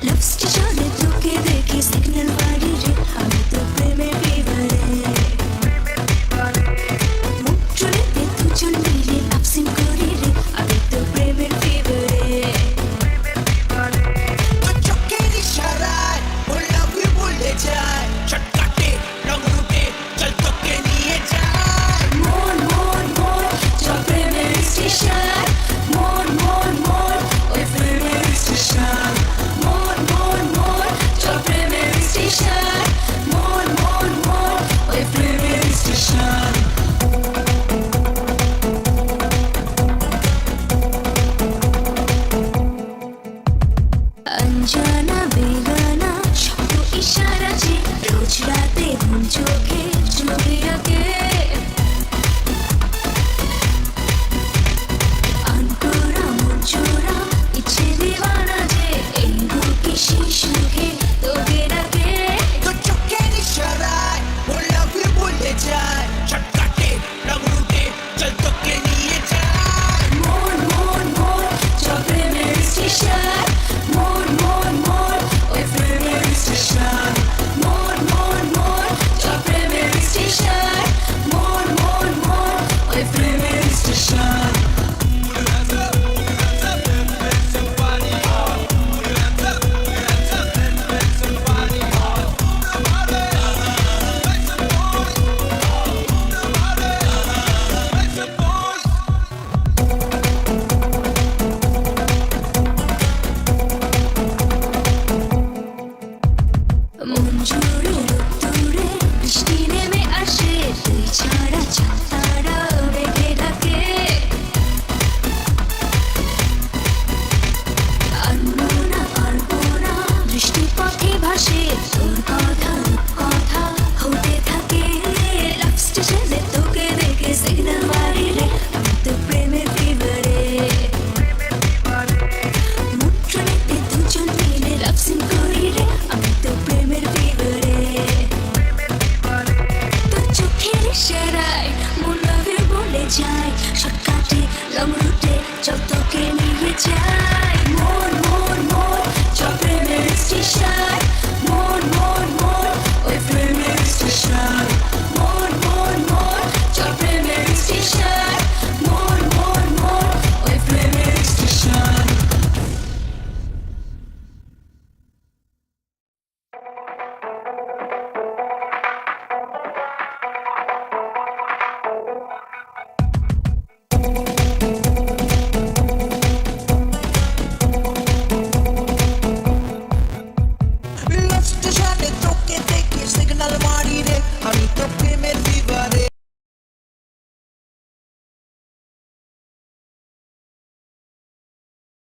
লাভ স্টেশনে তোকে দেখি সিগন্যাল বাড়ি রে আমি তো প্রেমের ফিভারে মুট্রোতে দুজন মিলে লাভ সিন করি রে আমি তো প্রেমের ফিভারে तो चौकेर इशाराয় ওর love you বলে যায় শর্টকাটে লং রুটে চল তোকে নিয়ে যায় মন মন মন চল প্রেমের স্টেশন মন মন মন ওই প্রেমের স্টেশন মন মন মন চল প্রেমের স্টেশন মন মন মন ওই প্রেমের স্টেশন অঞ্জনা বেগানা শত ইশারা যে রোজ রাতে ঘুম চোখে ছবি আঁকে আনকোরা মন চোরা ইচ্ছে দিওয়ানা যে এই বুকে শিশুকে তোকে ডাকে তো চৌকের ইশারায় ওর love you বলে যায় শর্টকাটে লং রুটে চল তোকে নিয়ে যায় মন মন মন চল প্রেমের স্টেশন মন মন মন ওই প্রেমের স্টেশন মন মন মন চল প্রেমের স্টেশন মন মন মন ওই প্রেমের স্টেশন মঞ্জুরি রোদ্দুরে বৃষ্টি নেমে আসে তুই ছাড়া ছাতারা বেগে ডাকে আনবো না পারবো না বৃষ্টি পথে ভাসে তোর কথা কথা হতে থাকে লাভ স্টেশনে তোকে দেখে সিগন্যাল মারি রে আমি তো প্রেমের ফিভারে মুট্রোতে দুজন মিলে লাভ সিন করি রে আমি তো প্রেমের ফিভারে তোর চোখের ইশারায় মন লাভে বলে যায় শর্টকাটে লং রুটে চল তোকে নিয়ে যাই মন মন মন চল প্রেমের স্টেশন মন মন মন ওই প্রেমের স্টেশন মন মন মন চল প্রেমের স্টেশন মন মন মন ওই প্রেমের স্টেশন লাভ স্টেশনে তোকে দেখে সিগন্যাল মারি রে আমি তো